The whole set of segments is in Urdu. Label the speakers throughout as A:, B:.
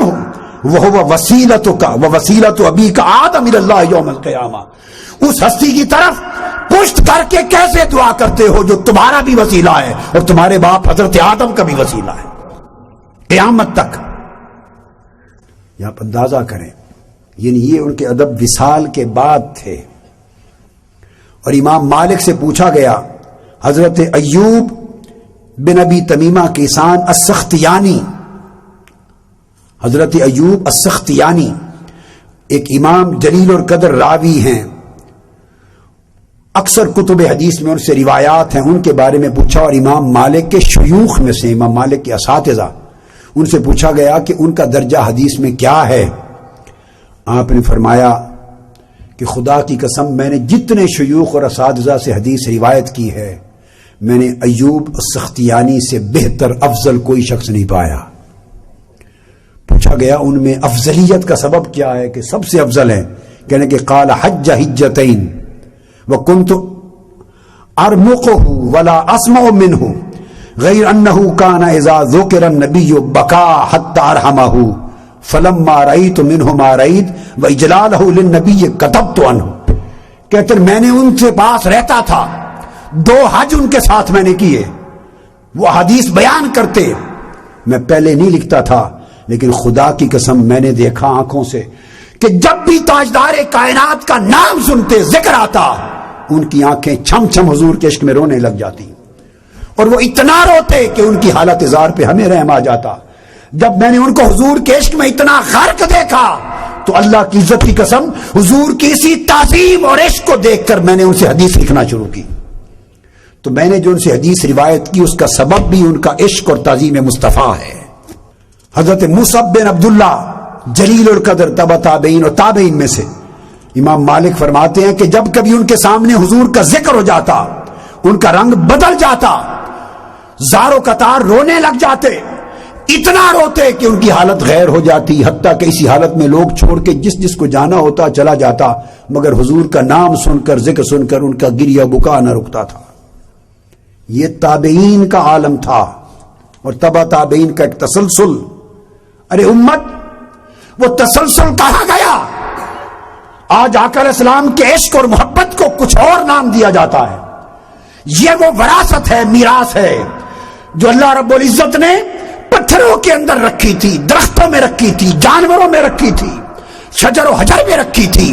A: وَهُوَ وَسِيلَتُكَ وَوَسِيلَةُ أَبِيكَ آدَمَ إِلَى اللَّهِ يَوْمَ الْقِيَامَةِ، اس ہستی کی طرف پشت کر کے کیسے دعا کرتے ہو جو تمہارا بھی وسیلہ ہے اور تمہارے باپ حضرت آدم کا بھی وسیلہ ہے قیامت تک. آپ اندازہ کریں، یعنی یہ ان کے ادب وصال کے بعد تھے. اور امام مالک سے پوچھا گیا، حضرت ایوب بن ابی تمیمہ کیسان السختیانی، حضرت ایوب السختیانی ایک امام جلیل القدر راوی ہیں، اکثر کتب حدیث میں ان سے روایات ہیں، ان کے بارے میں پوچھا. اور امام مالک کے شیوخ میں سے، امام مالک کے اساتذہ، ان سے پوچھا گیا کہ ان کا درجہ حدیث میں کیا ہے. آپ نے فرمایا کہ خدا کی قسم میں نے جتنے شیوخ اور اساتذہ سے حدیث روایت کی ہے، میں نے ایوب السختیانی سے بہتر افضل کوئی شخص نہیں پایا. پوچھا گیا ان میں افضلیت کا سبب کیا ہے کہ سب سے افضل ہے؟ کہنے کہ قال حج حجتین وکنت ارمقه ولا اسمع منه غیر انه كان اذا ذکر النبی بكى حتى ارحمه فلما رأيت منه ما رأيت واجلاله للنبی كتبت عنه. کہتے میں نے ان سے پاس رہتا تھا، 2 حج ان کے ساتھ میں نے کیے، وہ حدیث بیان کرتے، میں پہلے نہیں لکھتا تھا، لیکن خدا کی قسم میں نے دیکھا آنکھوں سے کہ جب بھی تاجدار کائنات کا نام سنتے، ذکر آتا، ان کی آنکھیں چھم چھم حضور کے عشق میں رونے لگ جاتی، اور وہ اتنا روتے کہ ان کی حالت اظہار پہ ہمیں رحم آ جاتا. جب میں نے ان کو حضور کے عشق میں اتنا غرق دیکھا تو اللہ کی عزت کی قسم حضور کی اسی تعظیم اور عشق کو دیکھ کر میں نے ان سے حدیث لکھنا شروع کی. تو میں نے جو ان سے حدیث روایت کی، اس کا سبب بھی ان کا عشق اور تعظیم مصطفیٰ ہے. حضرت مصعب بن عبداللہ جلیل القدر تبع تابعین اور تابعین میں سے، امام مالک فرماتے ہیں کہ جب کبھی ان کے سامنے حضور کا ذکر ہو جاتا، ان کا رنگ بدل جاتا، زار و قطار رونے لگ جاتے، اتنا روتے کہ ان کی حالت غیر ہو جاتی، حتیٰ کہ اسی حالت میں لوگ چھوڑ کے جس جس کو جانا ہوتا چلا جاتا، مگر حضور کا نام سن کر، ذکر سن کر ان کا گریہ بکا نہ رکتا تھا. یہ تابعین کا عالم تھا اور تبع تابعین کا ایک تسلسل. ارے امت، وہ تسلسل کہاں گیا؟ آج آقا علیہ السلام کے عشق اور محبت کو کچھ اور نام دیا جاتا ہے. یہ وہ وراثت ہے، میراث ہے جو اللہ رب العزت نے پتھروں کے اندر رکھی تھی، درختوں میں رکھی تھی، جانوروں میں رکھی تھی، شجر و حجر میں رکھی تھی.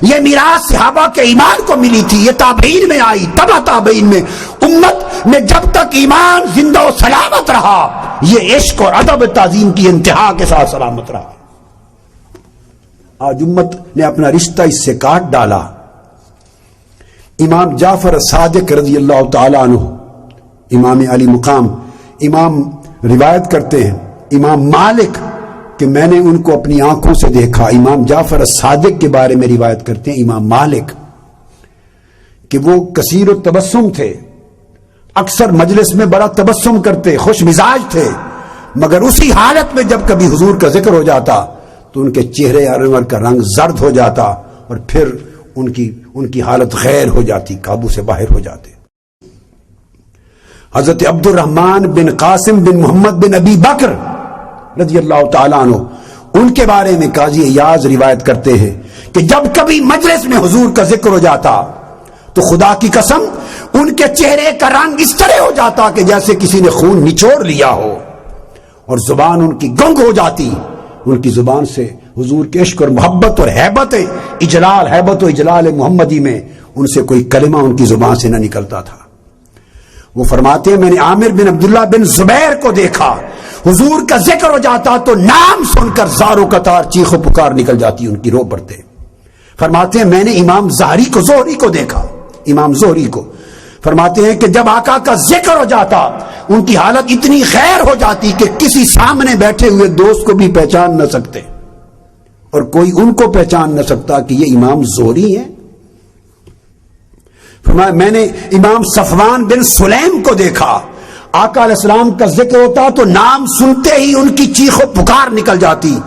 A: یہ میراث صحابہ کے ایمان کو ملی تھی، یہ تابعین میں آئی، تبع تابعین میں. امت میں جب تک ایمان زندہ و سلامت رہا، یہ عشق اور ادب تعظیم کی انتہا کے ساتھ سلامت رہا. آج امت نے اپنا رشتہ اس سے کاٹ ڈالا. امام جعفر صادق رضی اللہ تعالی عنہ، امام علی مقام، امام روایت کرتے ہیں، امام مالک، کہ میں نے ان کو اپنی آنکھوں سے دیکھا. امام جعفر صادق کے بارے میں روایت کرتے ہیں امام مالک کہ وہ کثیر التبسم تھے، اکثر مجلس میں بڑا تبسم کرتے، خوش مزاج تھے، مگر اسی حالت میں جب کبھی حضور کا ذکر ہو جاتا تو ان کے چہرے انور کا رنگ زرد ہو جاتا اور پھر ان کی حالت غیر ہو جاتی، قابو سے باہر ہو جاتے. حضرت عبد الرحمن بن قاسم بن محمد بن ابی بکر رضی اللہ تعالیٰ عنہ، ان کے بارے میں قاضی ایاز روایت کرتے ہیں کہ جب کبھی مجلس میں حضور کا ذکر ہو جاتا تو خدا کی قسم ان کے چہرے کا رنگ اس طرح ہو جاتا کہ جیسے کسی نے خون نچوڑ لیا ہو، اور زبان ان کی گنگ ہو جاتی. ان کی زبان سے حضور کے عشق اور محبت اور حیبت و اجلال محمدی میں ان سے کوئی کلمہ ان کی زبان سے نہ نکلتا تھا. وہ فرماتے ہیں میں نے عامر بن عبداللہ بن زبیر کو دیکھا، حضور کا ذکر ہو جاتا تو نام سن کر زار و قطار چیخ و پکار نکل جاتی ان کی، رو پڑتے. فرماتے ہیں میں نے امام زہری کو دیکھا، امام زہری کو. فرماتے ہیں کہ جب آقا کا ذکر ہو جاتا ان کی حالت اتنی خیر ہو جاتی کہ کسی سامنے بیٹھے ہوئے دوست کو بھی پہچان نہ سکتے، اور کوئی ان کو پہچان نہ سکتا کہ یہ امام زہری ہیں. میں نے امام صفوان بن سلیم کو دیکھا، آقا علیہ السلام کا ذکر ہوتا تو نام سنتے ہی ان کی چیخ و پکار نکل جاتی،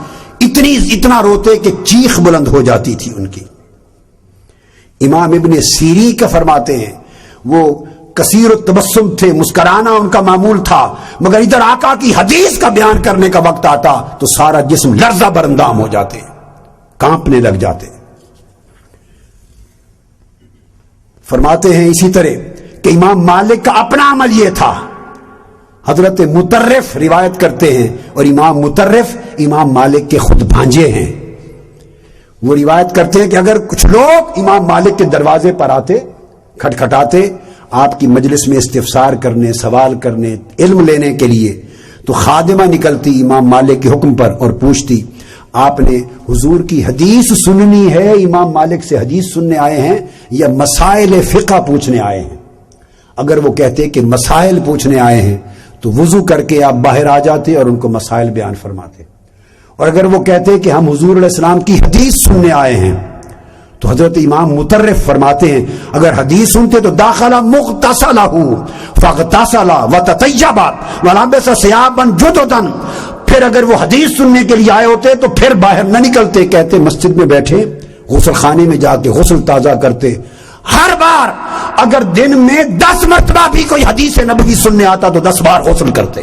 A: اتنا روتے کہ چیخ بلند ہو جاتی تھی ان کی. امام ابن سیری کا فرماتے ہیں وہ کثیر التبسم تھے، مسکرانا ان کا معمول تھا، مگر ادھر آقا کی حدیث کا بیان کرنے کا وقت آتا تو سارا جسم لرزہ برندام ہو جاتے، کانپنے لگ جاتے۔ فرماتے ہیں اسی طرح کہ امام مالک کا اپنا عمل یہ تھا۔ حضرت مطرف روایت کرتے ہیں، اور امام مطرف امام مالک کے خود بھانجے ہیں۔ وہ روایت کرتے ہیں کہ اگر کچھ لوگ امام مالک کے دروازے پر آتے، کھٹکھٹاتے آپ کی مجلس میں استفسار کرنے، سوال کرنے، علم لینے کے لیے، تو خادمہ نکلتی امام مالک کے حکم پر اور پوچھتی آپ نے حضور کی حدیث سننی ہے، امام مالک سے حدیث سننے آئے ہیں یا مسائل فقہ پوچھنے آئے ہیں؟ اگر وہ کہتے کہ مسائل پوچھنے آئے ہیں تو وضو کر کے آپ باہر آ جاتے اور ان کو مسائل بیان فرماتے، اور اگر وہ کہتے کہ ہم حضور علیہ السلام کی حدیث سننے آئے ہیں تو حضرت امام مطرف فرماتے ہیں اگر حدیث سنتے تو داخل مغتسلہ فاغتسل وتطیب ولبس ثیابا جددا، پھر اگر وہ حدیث سننے کے لیے آئے ہوتے تو پھر باہر نہ نکلتے، کہتے مسجد میں بیٹھے غسل خانے میں جا کے غسل تازہ کرتے۔ ہر بار اگر دن میں 10 مرتبہ بھی کوئی حدیث نبوی سننے آتا تو 10 بار غسل کرتے،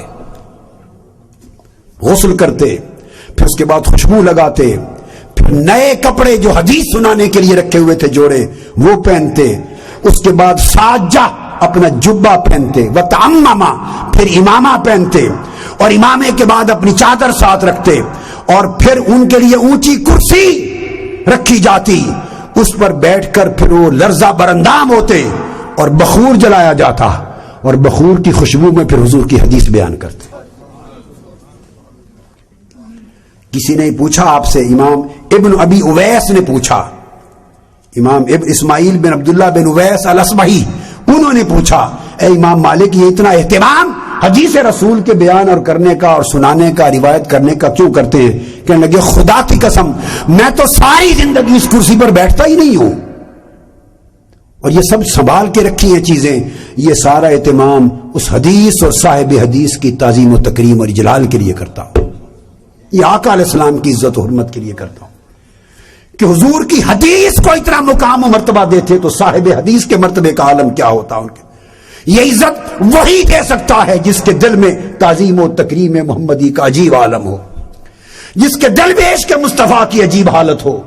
A: پھر اس کے بعد خوشبو لگاتے، پھر نئے کپڑے جو حدیث سنانے کے لیے رکھے ہوئے تھے جوڑے وہ پہنتے، اس کے بعد ساجہ اپنا جبہ پہنتے، وتعمما پھر امامہ پہنتے، اور امامے کے بعد اپنی چادر ساتھ رکھتے، اور پھر ان کے لیے اونچی کرسی رکھی جاتی، اس پر بیٹھ کر پھر وہ لرزہ برندام ہوتے اور بخور جلایا جاتا، اور بخور کی خوشبو میں پھر حضور کی حدیث بیان کرتے۔ کسی نے پوچھا آپ سے، امام ابن ابی اویس نے پوچھا، امام ابن اسماعیل بن عبداللہ بن اویس الاصبہی، انہوں نے پوچھا اے امام مالک یہ اتنا اہتمام حدیث رسول کے بیان اور کرنے کا اور سنانے کا، روایت کرنے کا کیوں کرتے ہیں؟ کہنے لگے خدا کی قسم میں تو ساری زندگی اس کرسی پر بیٹھتا ہی نہیں ہوں، اور یہ سب سنبھال کے رکھی ہیں چیزیں، یہ سارا اہتمام اس حدیث اور صاحب حدیث کی تعظیم و تکریم اور اجلال کے لیے کرتا ہوں، یہ آقا علیہ السلام کی عزت و حرمت کے لیے کرتا ہوں کہ حضور کی حدیث کو اتنا مقام و مرتبہ دیتے تو صاحب حدیث کے مرتبے کا عالم کیا ہوتا ان کے۔ یہ عزت وہی دے سکتا ہے جس کے دل میں تعظیم و تکریم محمدی کا عجیب عالم ہو، جس کے دل میں عشق مصطفیٰ کی عجیب حالت ہو۔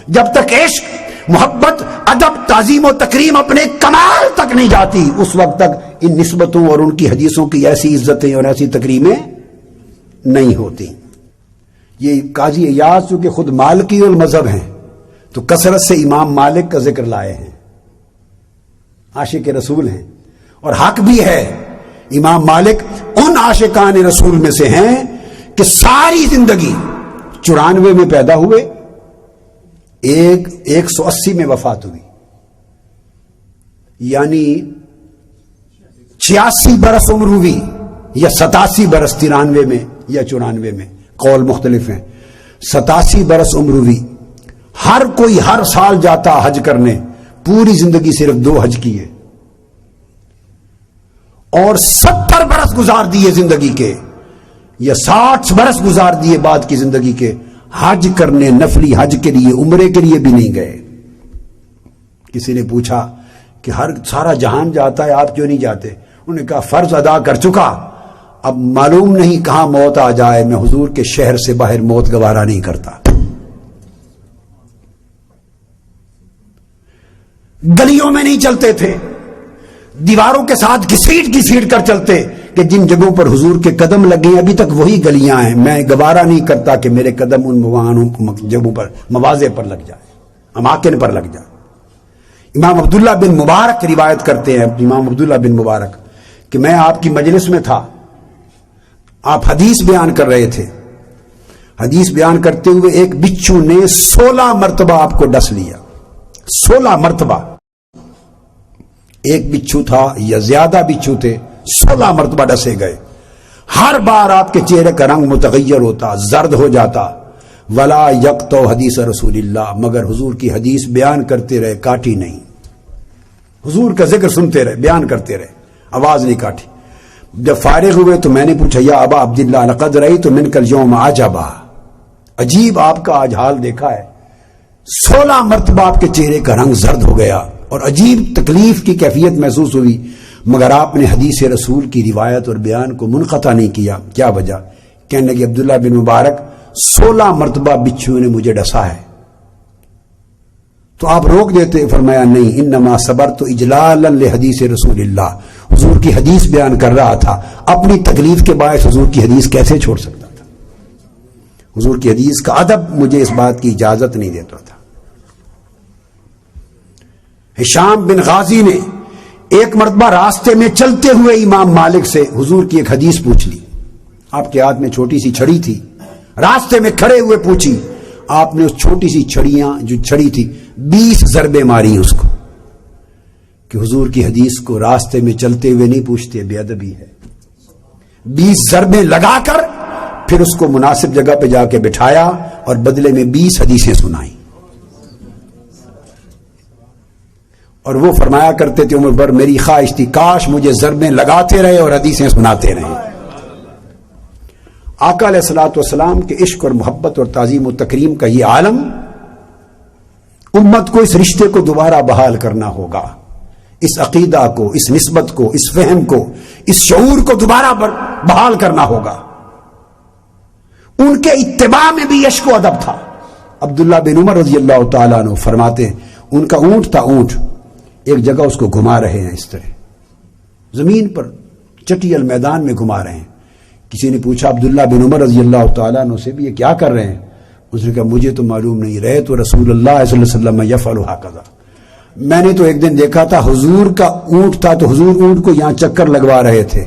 A: جب تک عشق، محبت، ادب، تعظیم و تکریم اپنے کمال تک نہیں جاتی اس وقت تک ان نسبتوں اور ان کی حدیثوں کی ایسی عزتیں اور ایسی تکریمیں نہیں ہوتی۔ یہ قاضی ایاز چونکہ خود مالکی المذہب ہیں تو کثرت سے امام مالک کا ذکر لائے ہیں، عاشق رسول ہیں، اور حق بھی ہے۔ امام مالک ان عاشقان رسول میں سے ہیں کہ ساری زندگی 94 میں پیدا ہوئے، 180 میں وفات ہوئی، یعنی 86 برس عمر ہوئی یا 87 برس، 93 میں یا 94 میں، قول مختلف ہیں۔ 87 برس عمر ہوئی، ہر کوئی ہر سال جاتا حج کرنے، پوری زندگی صرف 2 حج کیے، اور 70 برس گزار دیے زندگی کے، یا 60 برس گزار دیے بعد کی زندگی کے حج کرنے، نفلی حج کے لیے، عمرے کے لیے بھی نہیں گئے۔ کسی نے پوچھا کہ سارا جہان جاتا ہے آپ کیوں نہیں جاتے؟ انہوں نے کہا فرض ادا کر چکا، اب معلوم نہیں کہاں موت آ جائے، میں حضور کے شہر سے باہر موت گوارا نہیں کرتا۔ گلیوں میں نہیں چلتے تھے، دیواروں کے ساتھ گھسیٹ کر چلتے کہ جن جگہوں پر حضور کے قدم لگے ابھی تک وہی گلیاں ہیں، میں گوارا نہیں کرتا کہ میرے قدم ان جگہوں پر، مواضع پر لگ جائے، اماکن پر لگ جائے۔ امام عبداللہ بن مبارک روایت کرتے ہیں، امام عبداللہ بن مبارک، کہ میں آپ کی مجلس میں تھا، آپ حدیث بیان کر رہے تھے، حدیث بیان کرتے ہوئے ایک بچھو نے 16 مرتبہ آپ کو ڈس لیا، 16 مرتبہ، ایک بچھو تھا یا زیادہ بچھو تھے، 16 مرتبہ ڈسے گئے۔ ہر بار آپ کے چہرے کا رنگ متغیر ہوتا، زرد ہو جاتا، ولا یقطع حدیث رسول اللہ، مگر حضور کی حدیث بیان کرتے رہے، کاٹی نہیں، حضور کا ذکر سنتے رہے، بیان کرتے رہے، آواز نہیں کاٹی۔ جب فارغ ہوئے تو میں نے پوچھا یا ابا عبداللہ لقد رأیت منک اليوم عجبا، عجیب آپ کا آج حال دیکھا ہے، 16 مرتبہ آپ کے چہرے کا رنگ زرد ہو گیا اور عجیب تکلیف کی کیفیت محسوس ہوئی۔ مگر آپ نے حدیث رسول کی روایت اور بیان کو منقطع نہیں کیا، کیا وجہ؟ کہنے لگے عبداللہ بن مبارک 16 مرتبہ بچھو نے مجھے ڈسا ہے، تو آپ روک دیتے؟ فرمایا نہیں، انما صبرت اجلالا لحدیث رسول اللہ، حضور کی حدیث بیان کر رہا تھا، اپنی تکلیف کے باعث حضور کی حدیث کیسے چھوڑ سکتا تھا؟ حضور کی حدیث کا ادب مجھے اس بات کی اجازت نہیں دیتا تھا۔ ہشام بن غازی نے ایک مرتبہ راستے میں چلتے ہوئے امام مالک سے حضور کی ایک حدیث پوچھ لی، آپ کے ہاتھ میں چھوٹی سی چھڑی تھی، راستے میں کھڑے ہوئے پوچھی، آپ نے اس چھوٹی سی چھڑی تھی 20 ضربیں ماری اس کو، کہ حضور کی حدیث کو راستے میں چلتے ہوئے نہیں پوچھتے، بے ادبی ہے۔ 20 ضربیں لگا کر پھر اس کو مناسب جگہ پہ جا کے بٹھایا اور بدلے میں 20 حدیثیں سنائیں، اور وہ فرمایا کرتے تھے عمر بھر میری خواہش تھی کاش مجھے ضربیں لگاتے رہے اور حدیثیں سناتے رہے۔ آقا علیہ الصلوۃ والسلام کے عشق اور محبت اور تعظیم و تکریم کا یہ عالم، امت کو اس رشتے کو دوبارہ بحال کرنا ہوگا، اس عقیدہ کو، اس نسبت کو، اس فہم کو، اس شعور کو دوبارہ بحال کرنا ہوگا۔ ان کے اتباع میں بھی عشق و ادب تھا۔ عبداللہ بن عمر رضی اللہ تعالیٰ عنہ فرماتے ہیں ان کا اونٹ تھا، اونٹ ایک جگہ اس کو گھما رہے ہیں، اس طرح زمین پر چٹیل میدان میں گھما رہے ہیں۔ کسی نے پوچھا عبداللہ بن عمر رضی اللہ تعالیٰ عنہ سے بھی یہ کیا کر رہے ہیں؟ اس نے کہا مجھے تو معلوم نہیں، رہے تو رسول اللہ صلی اللہ علیہ وسلم یفعل ھکذا، میں نے تو ایک دن دیکھا تھا حضور کا اونٹ تھا تو حضور اونٹ کو یہاں چکر لگوا رہے تھے،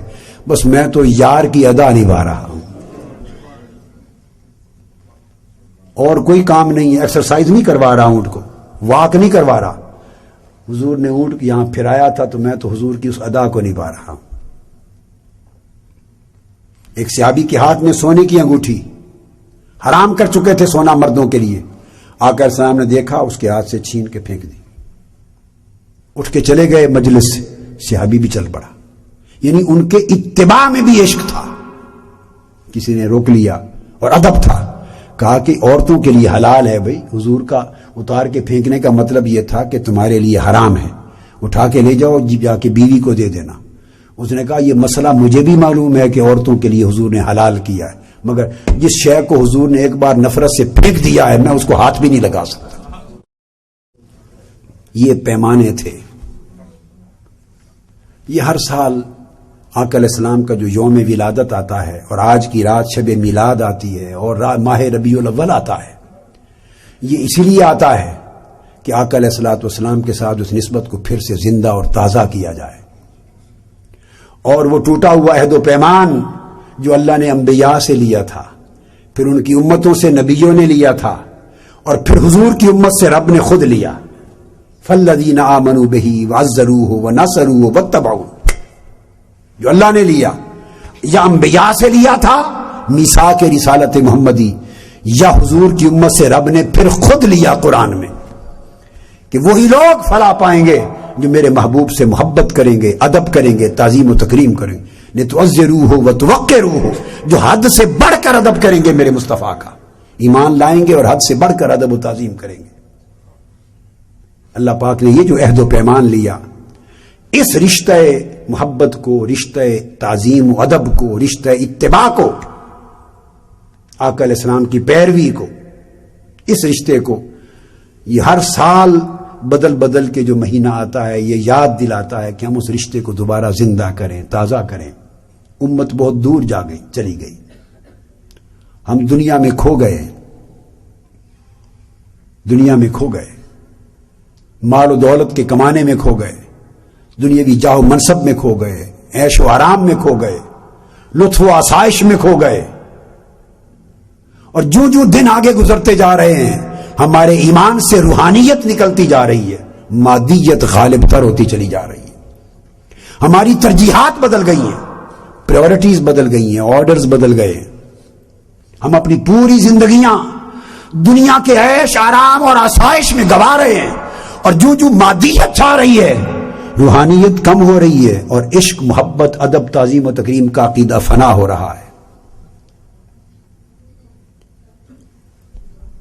A: بس میں تو یار کی ادا نبھا رہا ہوں، اور کوئی کام نہیں ہے، ایکسرسائز نہیں کروا رہا اونٹ کو، واک نہیں کروا رہا، حضور نے اونٹ یہاں پھرایا تھا تو میں تو حضور کی اس ادا کو نبھا رہا ہوں۔ ایک صحابی کے ہاتھ میں سونے کی انگوٹھی، حرام کر چکے تھے سونا مردوں کے لیے، آقا السلام نے دیکھا اس کے ہاتھ سے چھین کے پھینک دی، اٹھ کے چلے گئے مجلس سے، صحابی بھی چل پڑا۔ یعنی ان کے اتباع میں بھی عشق تھا، کسی نے روک لیا، اور ادب تھا، کہا کہ عورتوں کے لیے حلال ہے بھائی، حضور کا اتار کے پھینکنے کا مطلب یہ تھا کہ تمہارے لیے حرام ہے، اٹھا کے لے جاؤ جا کے بیوی کو دے دینا۔ اس نے کہا یہ مسئلہ مجھے بھی معلوم ہے کہ عورتوں کے لیے حضور نے حلال کیا ہے، مگر جس شے کو حضور نے ایک بار نفرت سے پھینک دیا ہے میں اس کو ہاتھ بھی نہیں لگا سکتا۔ یہ پیمانے تھے۔ یہ ہر سال آقا علیہ السلام کا جو یوم ولادت آتا ہے اور آج کی رات شب میلاد آتی ہے اور ماہ ربیع الاول آتا ہے، یہ اسی لیے آتا ہے کہ آقا علیہ الصلوۃ والسلام کے ساتھ اس نسبت کو پھر سے زندہ اور تازہ کیا جائے، اور وہ ٹوٹا ہوا عہد و پیمان جو اللہ نے انبیاء سے لیا تھا، پھر ان کی امتوں سے نبیوں نے لیا تھا، اور پھر حضور کی امت سے رب نے خود لیا، فالذین آمنوا بہ وعزروہ ونصروہ واتبعوہ، جو اللہ نے لیا یا انبیاء سے لیا تھا میثاق رسالت محمدی، یا حضور کی امت سے رب نے پھر خود لیا قرآن میں، کہ وہی لوگ فلاح پائیں گے جو میرے محبوب سے محبت کریں گے، ادب کریں گے، تعظیم و تکریم کریں گے، لتعزروہ وتوقروہ، جو حد سے بڑھ کر ادب کریں گے میرے مصطفیٰ کا، ایمان لائیں گے اور حد سے بڑھ کر ادب و تعظیم کریں گے۔ اللہ پاک نے یہ جو عہد و پیمان لیا، اس رشتہ محبت کو، رشتہ تعظیم و ادب کو، رشتہ اتباع کو، آقا علیہ السلام کی پیروی کو، اس رشتے کو، یہ ہر سال بدل بدل کے جو مہینہ آتا ہے یہ یاد دلاتا ہے کہ ہم اس رشتے کو دوبارہ زندہ کریں، تازہ کریں۔ امت بہت دور جا گئی، چلی گئی، ہم دنیا میں کھو گئے، دنیا میں کھو گئے، مال و دولت کے کمانے میں کھو گئے، دنیاوی جاہ و منصب میں کھو گئے، عیش و آرام میں کھو گئے، لطف و آسائش میں کھو گئے، اور جو جو دن آگے گزرتے جا رہے ہیں ہمارے ایمان سے روحانیت نکلتی جا رہی ہے، مادیت غالب تر ہوتی چلی جا رہی ہے، ہماری ترجیحات بدل گئی ہیں، پریورٹیز بدل گئی ہیں، آرڈرز بدل گئے ہیں، ہم اپنی پوری زندگیاں دنیا کے عیش آرام اور آسائش میں گوا رہے ہیں، اور جو جو مادیت چھا رہی ہے روحانیت کم ہو رہی ہے، اور عشق، محبت، ادب، تعظیم و تکریم کا عقیدہ فنا ہو رہا ہے۔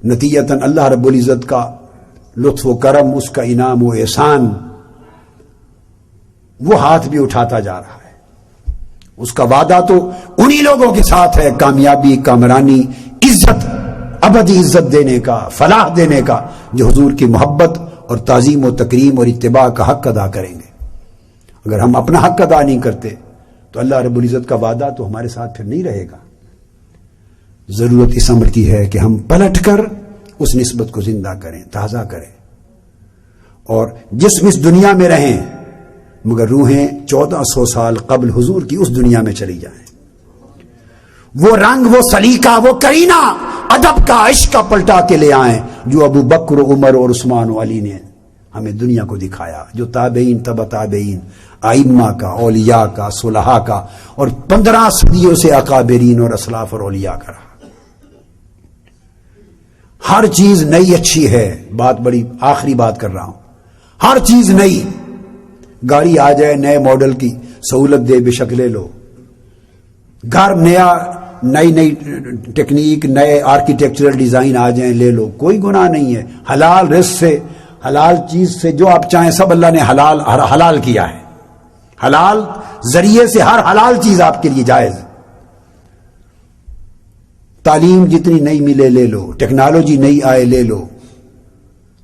A: نتیجتاً اللہ رب العزت کا لطف و کرم، اس کا انعام و احسان وہ ہاتھ بھی اٹھاتا جا رہا ہے. اس کا وعدہ تو انہی لوگوں کے ساتھ ہے کامیابی، کامرانی، عزت، ابدی عزت دینے کا، فلاح دینے کا، جو حضور کی محبت اور تعظیم و تکریم اور اتباع کا حق ادا کریں گے. اگر ہم اپنا حق ادا نہیں کرتے تو اللہ رب العزت کا وعدہ تو ہمارے ساتھ پھر نہیں رہے گا. ضرورت اس امر کی ہے کہ ہم پلٹ کر اس نسبت کو زندہ کریں، تازہ کریں، اور جسم اس دنیا میں رہیں مگر روحیں 1400 سال قبل حضور کی اس دنیا میں چلی جائیں. وہ رنگ، وہ سلیقہ، وہ کرینہ ادب کا، عشق کا پلٹا کے لے آئیں جو ابو بکر، عمر اور عثمان و علی نے ہمیں دنیا کو دکھایا، جو تابعین، تبع تابعین، ائمہ کا، اولیاء کا، صلحاء کا، اور 15 صدیوں سے اکابرین اور اسلاف اور اولیاء کا رہا. ہر چیز نئی اچھی ہے. بات بڑی آخری بات کر رہا ہوں. ہر چیز نئی، گاڑی آ جائے نئے ماڈل کی، سہولت دے بے شک لے لو. گھر نیا، نئی ٹیکنیک، نئے آرکیٹیکچرل ڈیزائن آ جائیں، لے لو، کوئی گناہ نہیں ہے. حلال رزق سے، حلال چیز سے جو آپ چاہیں سب اللہ نے حلال کیا ہے. حلال ذریعے سے ہر حلال چیز آپ کے لیے جائز. تعلیم جتنی نئی ملے لے لو، ٹیکنالوجی نئی آئے لے لو،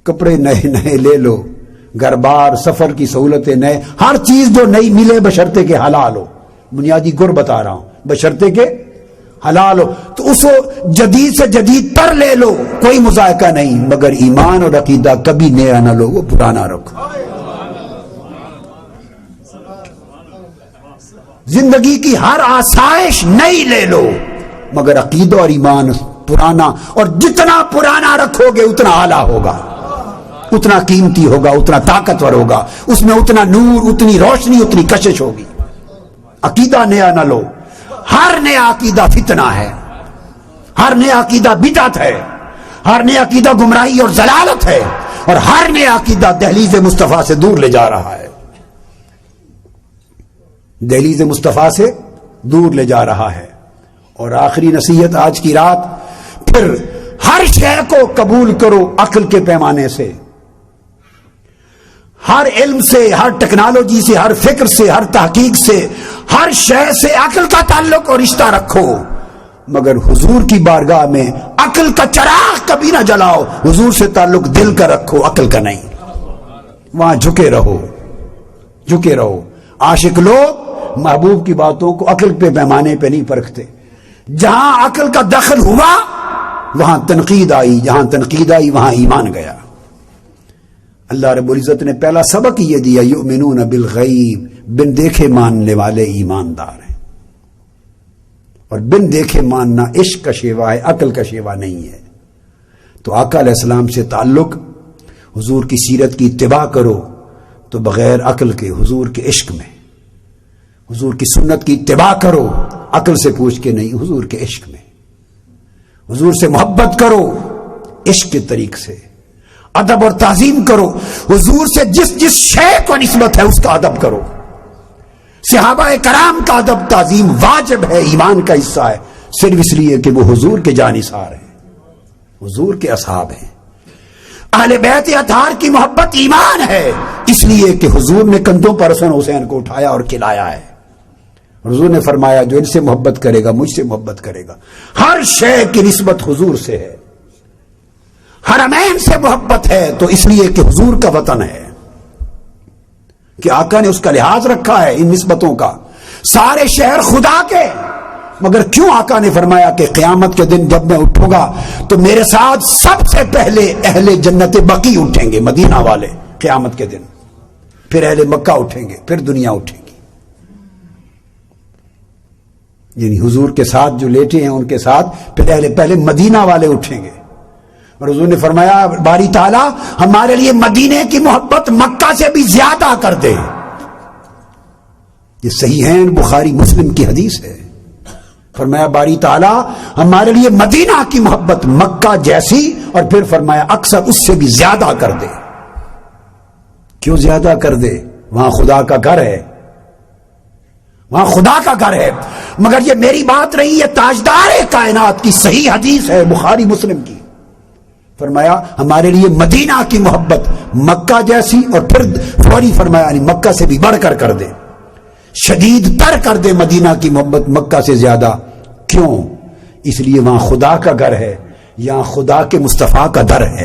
A: کپڑے نئے لے لو، گھر بار، سفر کی سہولتیں نئے، ہر چیز جو نئی ملے بشرطے کے حلال ہو. بنیادی گر بتا رہا ہوں، بشرطے کے حلال ہو. تو اس کو جدید سے جدید تر لے لو، کوئی مذائقہ نہیں، مگر ایمان اور عقیدہ کبھی نیا نہ لو، وہ پرانا رکھو. زندگی کی ہر آسائش نئی لے لو، مگر عقیدہ اور ایمان پرانا، اور جتنا پرانا رکھو گے اتنا اعلیٰ ہوگا، اتنا قیمتی ہوگا، اتنا طاقتور ہوگا، اس میں اتنا نور، اتنی روشنی، اتنی کشش ہوگی. عقیدہ نیا نہ لو. ہر نیا عقیدہ فتنہ ہے، ہر نیا عقیدہ بدعت ہے، ہر نیا عقیدہ گمراہی اور ضلالت ہے، اور ہر نیا عقیدہ دہلیز مصطفیٰ سے دور لے جا رہا ہے. دہلیز مصطفیٰ سے دور لے جا رہا ہے. اور آخری نصیحت آج کی رات، پھر ہر شے کو قبول کرو عقل کے پیمانے سے. ہر علم سے، ہر ٹیکنالوجی سے، ہر فکر سے، ہر تحقیق سے، ہر شے سے عقل کا تعلق اور رشتہ رکھو، مگر حضور کی بارگاہ میں عقل کا چراغ کبھی نہ جلاؤ. حضور سے تعلق دل کا رکھو، عقل کا نہیں. وہاں جھکے رہو، جھکے رہو. عاشق لوگ محبوب کی باتوں کو عقل پہ پیمانے پہ نہیں پرکھتے. جہاں عقل کا دخل ہوا وہاں تنقید آئی، جہاں تنقید آئی وہاں ایمان گیا. اللہ رب العزت نے پہلا سبق یہ دیا، یؤمنون بالغیب، بن دیکھے ماننے والے ایماندار ہیں. اور بن دیکھے ماننا عشق کا شیوا ہے، عقل کا شیوا نہیں ہے. تو آقا علیہ السلام سے تعلق، حضور کی سیرت کی اتباع کرو تو بغیر عقل کے حضور کے عشق میں، حضور کی سنت کی اتباع کرو عقل سے پوچھ کے نہیں، حضور کے عشق میں. حضور سے محبت کرو عشق کے طریق سے، ادب اور تعظیم کرو. حضور سے جس شے کو نسبت ہے اس کا ادب کرو. صحابہ کرام کا ادب تعظیم واجب ہے، ایمان کا حصہ ہے، صرف اس لیے کہ وہ حضور کے جانثار ہیں، حضور کے اصحاب ہیں. اہل بیت اطہار کی محبت ایمان ہے، اس لیے کہ حضور نے کندھوں پر حسن حسین کو اٹھایا اور کھلایا ہے. حضور نے فرمایا جو ان سے محبت کرے گا مجھ سے محبت کرے گا. ہر شے کی نسبت حضور سے ہے. حرمین سے محبت ہے تو اس لیے کہ حضور کا وطن ہے، کہ آقا نے اس کا لحاظ رکھا ہے ان نسبتوں کا. سارے شہر خدا کے، مگر کیوں آقا نے فرمایا کہ قیامت کے دن جب میں اٹھوں گا تو میرے ساتھ سب سے پہلے اہل جنت بقی اٹھیں گے، مدینہ والے قیامت کے دن، پھر اہل مکہ اٹھیں گے، پھر دنیا اٹھے گی. یعنی حضور کے ساتھ جو لیٹے ہیں ان کے ساتھ پھر پہلے مدینہ والے اٹھیں گے. اور حضور نے فرمایا باری تعالیٰ ہمارے لیے مدینے کی محبت مکہ سے بھی زیادہ کر دے. یہ صحیحین بخاری مسلم کی حدیث ہے. فرمایا باری تعالیٰ ہمارے لیے مدینہ کی محبت مکہ جیسی، اور پھر فرمایا اکثر اس سے بھی زیادہ کر دے. کیوں زیادہ کر دے؟ وہاں خدا کا گھر ہے، وہاں خدا کا گھر ہے. مگر یہ میری بات نہیں، یہ تاجدار کائنات کی صحیح حدیث ہے بخاری مسلم کی. فرمایا ہمارے لیے مدینہ کی محبت مکہ جیسی، اور پھر فوری فرمایا یعنی مکہ سے بھی بڑھ کر دے، شدید تر کر دے مدینہ کی محبت مکہ سے زیادہ. کیوں؟ اس لیے وہاں خدا کا گھر ہے، یہاں خدا کے مصطفیٰ کا در ہے.